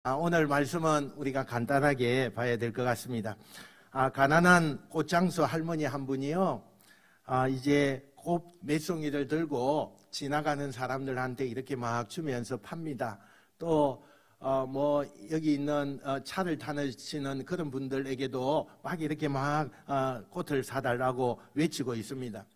오늘 말씀은 우리가 간단하게 봐야 될 것 같습니다. 가난한 꽃장수 할머니 한 분이요, 이제 꽃 몇 송이를 들고 지나가는 사람들한테 이렇게 막 주면서 팝니다. 또 여기 있는 차를 타시는 그런 분들에게도 막 이렇게 막 꽃을 사달라고 외치고 있습니다.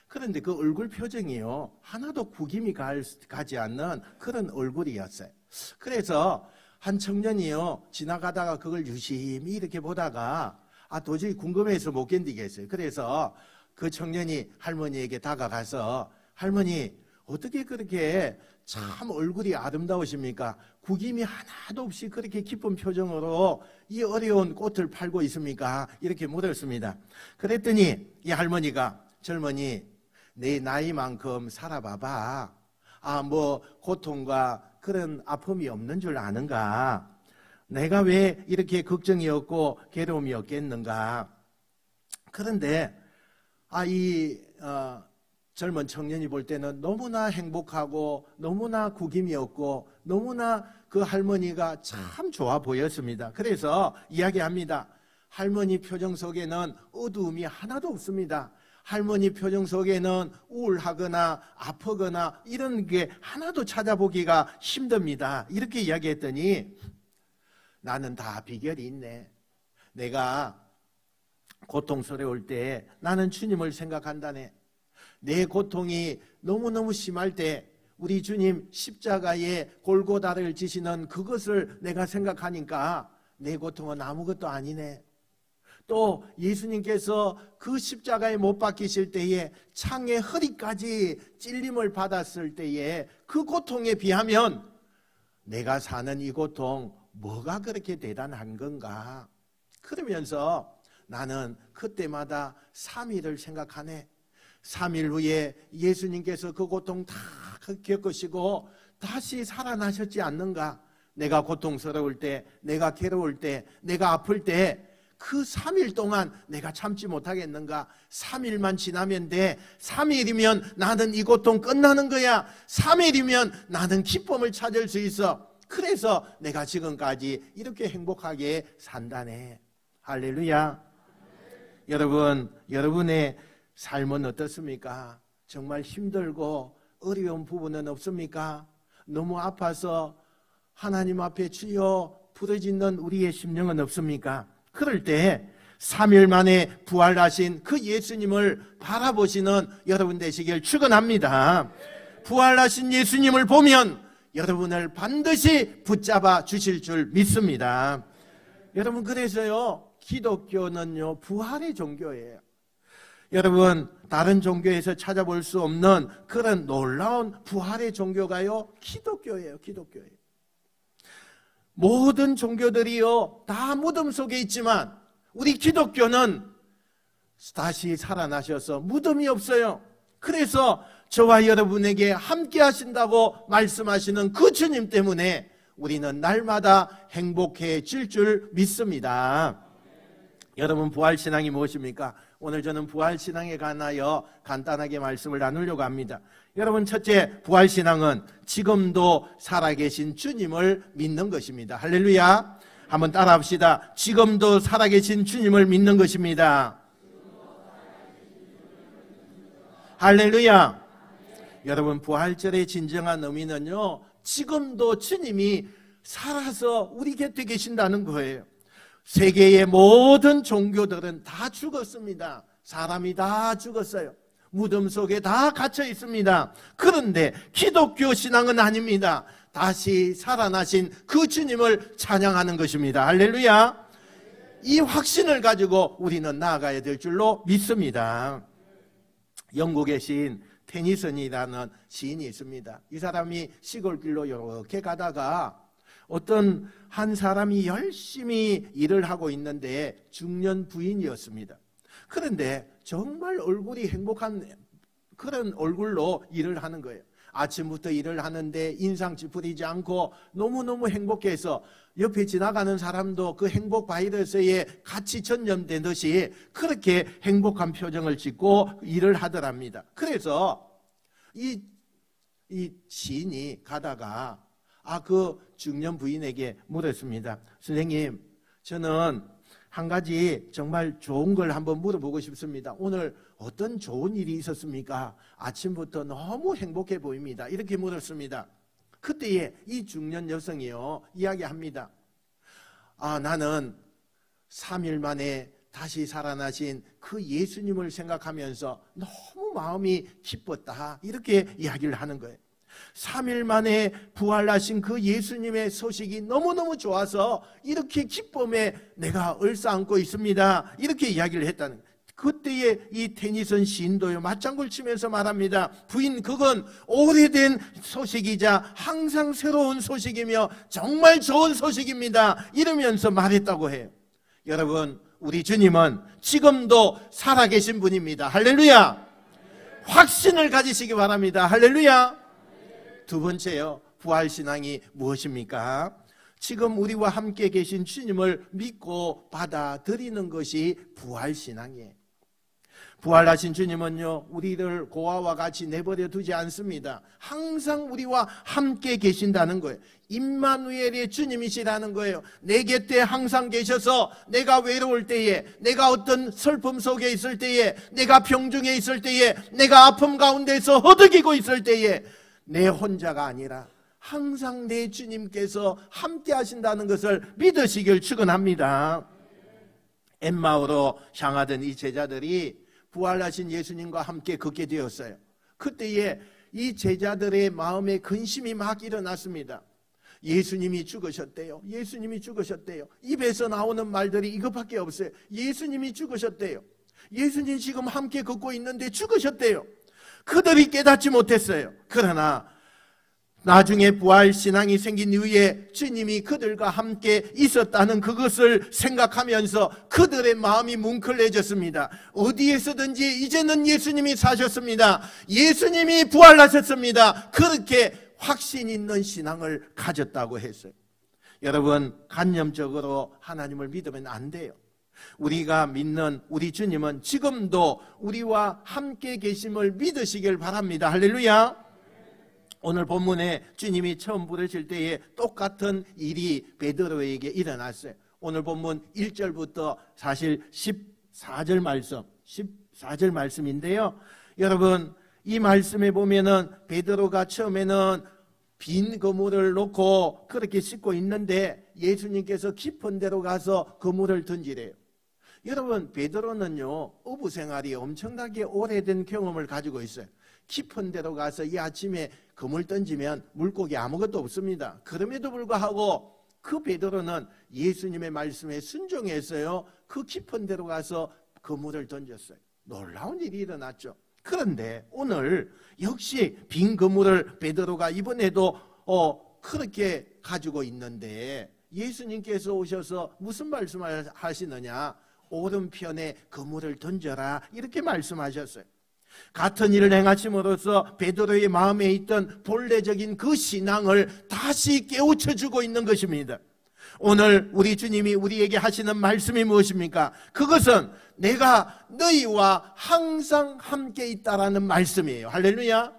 그런데 그 얼굴 표정이요, 하나도 구김이 가지 않는 그런 얼굴이었어요. 그래서 한 청년이요, 지나가다가 그걸 유심히 이렇게 보다가 도저히 궁금해서 못 견디겠어요. 그래서 그 청년이 할머니에게 다가가서, 할머니, 어떻게 그렇게 참 얼굴이 아름다우십니까? 구김이 하나도 없이 그렇게 기쁜 표정으로 이 어려운 꽃을 팔고 있습니까? 이렇게 물었습니다. 그랬더니 이 할머니가, 젊은이, 내 나이만큼 살아봐봐. 고통과 그런 아픔이 없는 줄 아는가? 내가 왜 이렇게 걱정이 없고 괴로움이 없겠는가? 그런데 젊은 청년이 볼 때는 너무나 행복하고 너무나 구김이 없고 너무나 그 할머니가 참 좋아 보였습니다. 그래서 이야기합니다. 할머니 표정 속에는 어두움이 하나도 없습니다. 할머니 표정 속에는 우울하거나 아프거나 이런 게 하나도 찾아보기가 힘듭니다. 이렇게 이야기했더니, 나는 다 비결이 있네. 내가 고통스러울 때 나는 주님을 생각한다네. 내 고통이 너무너무 심할 때 우리 주님 십자가에 골고다를 지시는 그것을 내가 생각하니까 내 고통은 아무것도 아니네. 또 예수님께서 그 십자가에 못 박히실 때에 창에 허리까지 찔림을 받았을 때에 그 고통에 비하면 내가 사는 이 고통 뭐가 그렇게 대단한 건가? 그러면서 나는 그때마다 3일을 생각하네. 3일 후에 예수님께서 그 고통 다 겪으시고 다시 살아나셨지 않는가? 내가 고통스러울 때, 내가 괴로울 때, 내가 아플 때 그 3일 동안 내가 참지 못하겠는가? 3일만 지나면 돼. 3일이면 나는 이 고통 끝나는 거야. 3일이면 나는 기쁨을 찾을 수 있어. 그래서 내가 지금까지 이렇게 행복하게 산다네. 할렐루야. 여러분, 여러분의 삶은 어떻습니까? 정말 힘들고 어려운 부분은 없습니까? 너무 아파서 하나님 앞에 주여 부르짖는 우리의 심령은 없습니까? 그럴 때 3일 만에 부활하신 그 예수님을 바라보시는 여러분 되시길 축원합니다. 부활하신 예수님을 보면 여러분을 반드시 붙잡아 주실 줄 믿습니다. 여러분, 그래서요, 기독교는요, 부활의 종교예요. 여러분, 다른 종교에서 찾아볼 수 없는 그런 놀라운 부활의 종교가요, 기독교예요. 기독교예요. 모든 종교들이요, 다 무덤 속에 있지만 우리 기독교는 다시 살아나셔서 무덤이 없어요. 그래서 저와 여러분에게 함께 하신다고 말씀하시는 그 주님 때문에 우리는 날마다 행복해질 줄 믿습니다. 여러분, 부활신앙이 무엇입니까? 오늘 저는 부활신앙에 관하여 간단하게 말씀을 나누려고 합니다. 여러분, 첫째, 부활신앙은 지금도 살아계신 주님을 믿는 것입니다. 할렐루야. 한번 따라합시다. 지금도 살아계신 주님을 믿는 것입니다. 할렐루야. 여러분, 부활절의 진정한 의미는요, 지금도 주님이 살아서 우리 곁에 계신다는 거예요. 세계의 모든 종교들은 다 죽었습니다. 사람이 다 죽었어요. 무덤 속에 다 갇혀 있습니다. 그런데 기독교 신앙은 아닙니다. 다시 살아나신 그 주님을 찬양하는 것입니다. 할렐루야. 이 확신을 가지고 우리는 나아가야 될 줄로 믿습니다. 영국의 시인 테니슨이라는 시인이 있습니다. 이 사람이 시골길로 이렇게 가다가 어떤 한 사람이 열심히 일을 하고 있는데 중년 부인이었습니다. 그런데 정말 얼굴이 행복한 그런 얼굴로 일을 하는 거예요. 아침부터 일을 하는데 인상 찌푸리지 않고 너무너무 행복해서 옆에 지나가는 사람도 그 행복 바이러스에 같이 전염되듯이 그렇게 행복한 표정을 짓고 일을 하더랍니다. 그래서 이 시인이 가다가 그 중년 부인에게 물었습니다. 선생님, 저는 한 가지 정말 좋은 걸 한번 물어보고 싶습니다. 오늘 어떤 좋은 일이 있었습니까? 아침부터 너무 행복해 보입니다. 이렇게 물었습니다. 그때에 이 중년 여성이요, 이야기합니다. 나는 3일 만에 다시 살아나신 그 예수님을 생각하면서 너무 마음이 기뻤다. 이렇게 이야기를 하는 거예요. 3일 만에 부활하신 그 예수님의 소식이 너무너무 좋아서 이렇게 기쁨에 내가 얼싸안고 있습니다. 이렇게 이야기를 했다는 거예요. 그때에 이 테니슨 시인도요, 맞장구를 치면서 말합니다. 부인, 그건 오래된 소식이자 항상 새로운 소식이며 정말 좋은 소식입니다. 이러면서 말했다고 해요. 여러분, 우리 주님은 지금도 살아계신 분입니다. 할렐루야. 확신을 가지시기 바랍니다. 할렐루야. 두 번째요, 부활신앙이 무엇입니까? 지금 우리와 함께 계신 주님을 믿고 받아들이는 것이 부활신앙이에요. 부활하신 주님은요, 우리를 고아와 같이 내버려 두지 않습니다. 항상 우리와 함께 계신다는 거예요. 임마누엘의 주님이시라는 거예요. 내 곁에 항상 계셔서 내가 외로울 때에, 내가 어떤 슬픔 속에 있을 때에, 내가 병중에 있을 때에, 내가 아픔 가운데서 허덕이고 있을 때에 내 혼자가 아니라 항상 내 주님께서 함께 하신다는 것을 믿으시길 축원합니다. 엠마오로 향하던 이 제자들이 부활하신 예수님과 함께 걷게 되었어요. 그때에 이 제자들의 마음에 근심이 막 일어났습니다. 예수님이 죽으셨대요. 예수님이 죽으셨대요. 입에서 나오는 말들이 이것밖에 없어요. 예수님이 죽으셨대요. 예수님 지금 함께 걷고 있는데 죽으셨대요. 그들이 깨닫지 못했어요. 그러나 나중에 부활신앙이 생긴 이후에 주님이 그들과 함께 있었다는 그것을 생각하면서 그들의 마음이 뭉클해졌습니다. 어디에서든지 이제는 예수님이 사셨습니다. 예수님이 부활하셨습니다. 그렇게 확신 있는 신앙을 가졌다고 했어요. 여러분, 간념적으로 하나님을 믿으면 안 돼요. 우리가 믿는 우리 주님은 지금도 우리와 함께 계심을 믿으시길 바랍니다. 할렐루야. 오늘 본문에 주님이 처음 부르실 때에 똑같은 일이 베드로에게 일어났어요. 오늘 본문 1절부터 사실 14절 말씀인데요. 여러분, 이 말씀에 보면은 베드로가 처음에는 빈 그물을 놓고 그렇게 씻고 있는데 예수님께서 깊은 데로 가서 그물을 던지래요. 여러분, 베드로는요, 어부 생활이 엄청나게 오래된 경험을 가지고 있어요. 깊은 데로 가서 이 아침에 그물 던지면 물고기 아무것도 없습니다. 그럼에도 불구하고 그 베드로는 예수님의 말씀에 순종했어요. 그 깊은 데로 가서 그물을 던졌어요. 놀라운 일이 일어났죠. 그런데 오늘 역시 빈 그물을 베드로가 이번에도 그렇게 가지고 있는데 예수님께서 오셔서 무슨 말씀을 하시느냐? 오른편에 그물을 던져라, 이렇게 말씀하셨어요. 같은 일을 행하심으로써 베드로의 마음에 있던 본래적인 그 신앙을 다시 깨우쳐주고 있는 것입니다. 오늘 우리 주님이 우리에게 하시는 말씀이 무엇입니까? 그것은 내가 너희와 항상 함께 있다라는 말씀이에요. 할렐루야.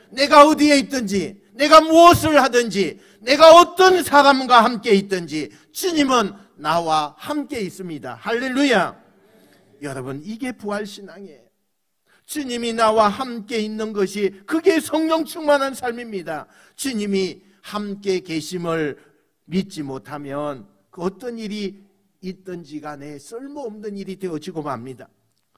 내가 어디에 있든지, 내가 무엇을 하든지, 내가 어떤 사람과 함께 있든지 주님은 나와 함께 있습니다. 할렐루야. 여러분, 이게 부활신앙이에요. 주님이 나와 함께 있는 것이, 그게 성령 충만한 삶입니다. 주님이 함께 계심을 믿지 못하면 그 어떤 일이 있든지 간에 쓸모없는 일이 되어지고 맙니다.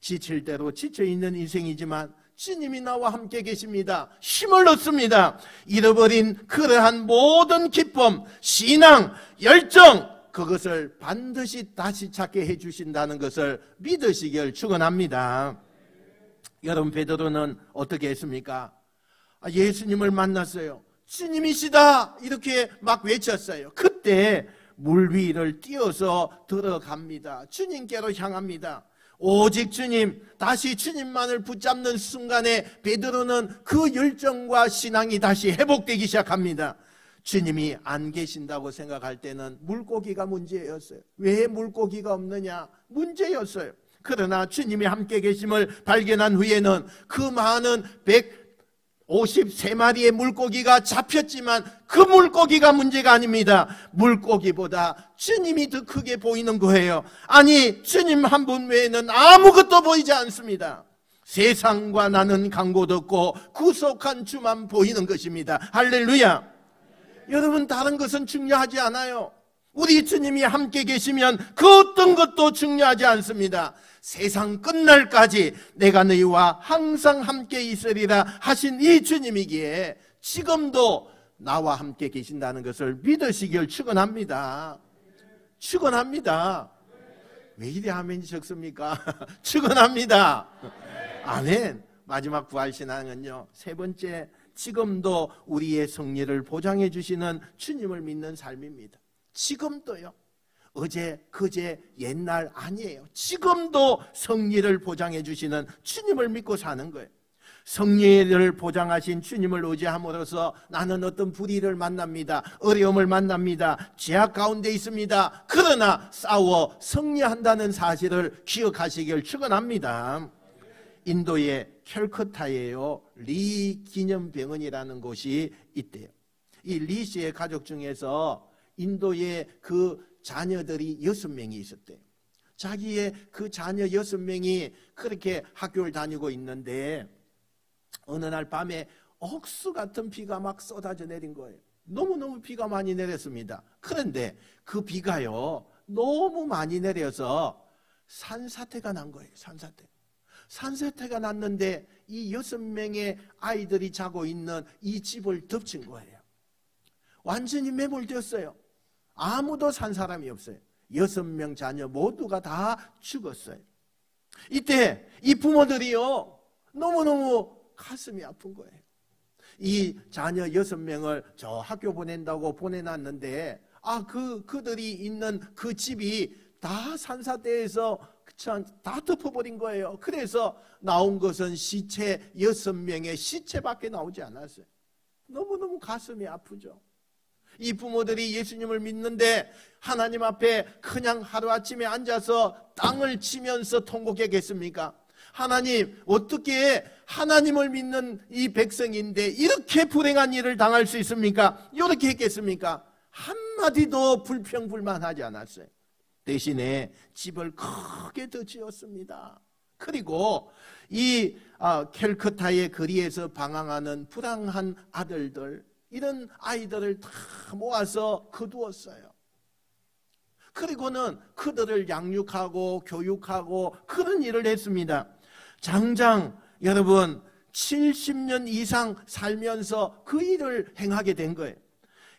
지칠 대로 지쳐있는 인생이지만 주님이 나와 함께 계십니다. 힘을 얻습니다. 잃어버린 그러한 모든 기쁨, 신앙, 열정, 그것을 반드시 다시 찾게 해주신다는 것을 믿으시길 축원합니다. 여러분, 베드로는 어떻게 했습니까? 예수님을 만났어요. 주님이시다, 이렇게 막 외쳤어요. 그때 물 위를 뛰어서 들어갑니다. 주님께로 향합니다. 오직 주님, 다시 주님만을 붙잡는 순간에 베드로는 그 열정과 신앙이 다시 회복되기 시작합니다. 주님이 안 계신다고 생각할 때는 물고기가 문제였어요. 왜 물고기가 없느냐? 문제였어요. 그러나 주님이 함께 계심을 발견한 후에는 그 많은 53마리의 물고기가 잡혔지만 그 물고기가 문제가 아닙니다. 물고기보다 주님이 더 크게 보이는 거예요. 아니, 주님 한 분 외에는 아무것도 보이지 않습니다. 세상과 나는 강고도 없고 구속한 주만 보이는 것입니다. 할렐루야. 여러분, 다른 것은 중요하지 않아요. 우리 주님이 함께 계시면 그 어떤 것도 중요하지 않습니다. 세상 끝날까지 내가 너희와 항상 함께 있으리라 하신 이 주님이기에 지금도 나와 함께 계신다는 것을 믿으시길 축원합니다. 축원합니다. 왜 이리 아멘이 적습니까? 축원합니다. 아멘. 마지막 부활신앙은요, 세 번째, 지금도 우리의 승리를 보장해 주시는 주님을 믿는 삶입니다. 지금도요. 어제, 그제, 옛날 아니에요. 지금도 승리를 보장해 주시는 주님을 믿고 사는 거예요. 승리를 보장하신 주님을 의지함으로써 나는 어떤 불의를 만납니다. 어려움을 만납니다. 죄악 가운데 있습니다. 그러나 싸워 승리한다는 사실을 기억하시길 축원합니다. 인도의 캘커타에요, 리 기념병원이라는 곳이 있대요. 이 리 씨의 가족 중에서 인도의 그 자녀들이 6명이 있었대요. 자기의 그 자녀 6명이 그렇게 학교를 다니고 있는데 어느 날 밤에 억수 같은 비가 막 쏟아져 내린 거예요. 너무너무 비가 많이 내렸습니다. 그런데 그 비가요, 너무 많이 내려서 산사태가 난 거예요. 산사태가 났는데 이 6명의 아이들이 자고 있는 이 집을 덮친 거예요. 완전히 매몰되었어요. 아무도 산 사람이 없어요. 6명 자녀 모두가 다 죽었어요. 이때 이 부모들이요, 너무너무 가슴이 아픈 거예요. 이 자녀 6명을 저 학교 보낸다고 보내놨는데 그들이 있는 그 집이 다 산사태에서 다 덮어버린 거예요. 그래서 나온 것은 시체 6명의 시체밖에 나오지 않았어요. 너무너무 가슴이 아프죠. 이 부모들이 예수님을 믿는데 하나님 앞에 그냥 하루아침에 앉아서 땅을 치면서 통곡했겠습니까? 하나님, 어떻게 하나님을 믿는 이 백성인데 이렇게 불행한 일을 당할 수 있습니까? 이렇게 했겠습니까? 한마디도 불평불만하지 않았어요. 대신에 집을 크게 더 지었습니다. 그리고 이 캘커타의 거리에서 방황하는 불쌍한 아들들, 이런 아이들을 다 모아서 거두었어요. 그리고는 그들을 양육하고 교육하고 그런 일을 했습니다. 장장 여러분 70년 이상 살면서 그 일을 행하게 된 거예요.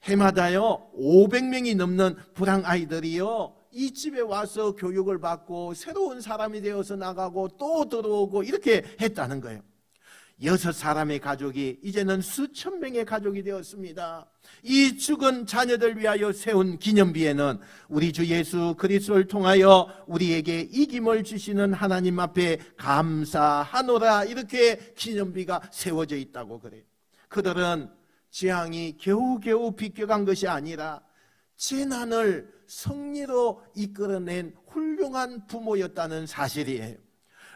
해마다요 500명이 넘는 불황 아이들이요 이 집에 와서 교육을 받고 새로운 사람이 되어서 나가고 또 들어오고 이렇게 했다는 거예요. 6사람의 가족이 이제는 수천 명의 가족이 되었습니다. 이 죽은 자녀들 위하여 세운 기념비에는 우리 주 예수 그리스도를 통하여 우리에게 이김을 주시는 하나님 앞에 감사하노라, 이렇게 기념비가 세워져 있다고 그래요. 그들은 재앙이 겨우겨우 비껴간 것이 아니라 재난을 승리로 이끌어낸 훌륭한 부모였다는 사실이에요.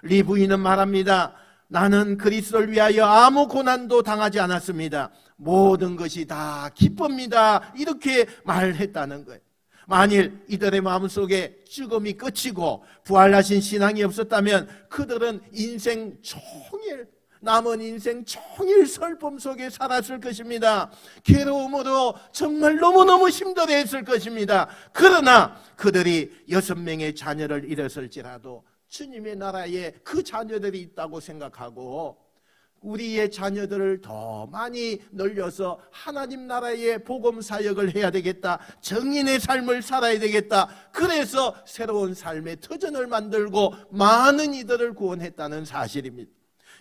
리 부인은 말합니다. 나는 그리스도를 위하여 아무 고난도 당하지 않았습니다. 모든 것이 다 기쁩니다. 이렇게 말했다는 거예요. 만일 이들의 마음속에 죽음이 끝이고 부활하신 신앙이 없었다면 그들은 남은 인생 종일 슬픔 속에 살았을 것입니다. 괴로움으로 정말 너무너무 힘들어했을 것입니다. 그러나 그들이 6명의 자녀를 잃었을지라도 주님의 나라에 그 자녀들이 있다고 생각하고 우리의 자녀들을 더 많이 늘려서 하나님 나라의 복음 사역을 해야 되겠다, 정인의 삶을 살아야 되겠다, 그래서 새로운 삶의 터전을 만들고 많은 이들을 구원했다는 사실입니다.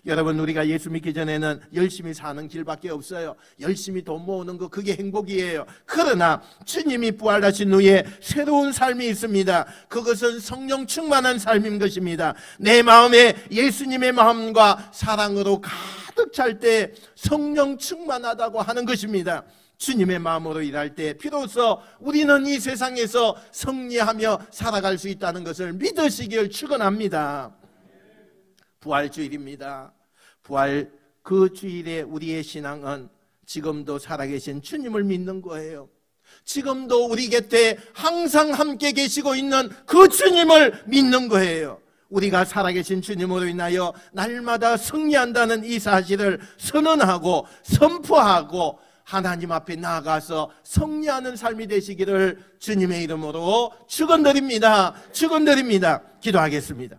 여러분, 우리가 예수 믿기 전에는 열심히 사는 길밖에 없어요. 열심히 돈 모으는 거, 그게 행복이에요. 그러나 주님이 부활하신 후에 새로운 삶이 있습니다. 그것은 성령 충만한 삶인 것입니다. 내 마음에 예수님의 마음과 사랑으로 가득 찰 때 성령 충만하다고 하는 것입니다. 주님의 마음으로 일할 때 비로소 우리는 이 세상에서 승리하며 살아갈 수 있다는 것을 믿으시길 축원합니다. 부활주일입니다. 부활 그 주일에 우리의 신앙은 지금도 살아계신 주님을 믿는 거예요. 지금도 우리 곁에 항상 함께 계시고 있는 그 주님을 믿는 거예요. 우리가 살아계신 주님으로 인하여 날마다 승리한다는 이 사실을 선언하고 선포하고 하나님 앞에 나아가서 승리하는 삶이 되시기를 주님의 이름으로 축원드립니다. 축원드립니다. 기도하겠습니다.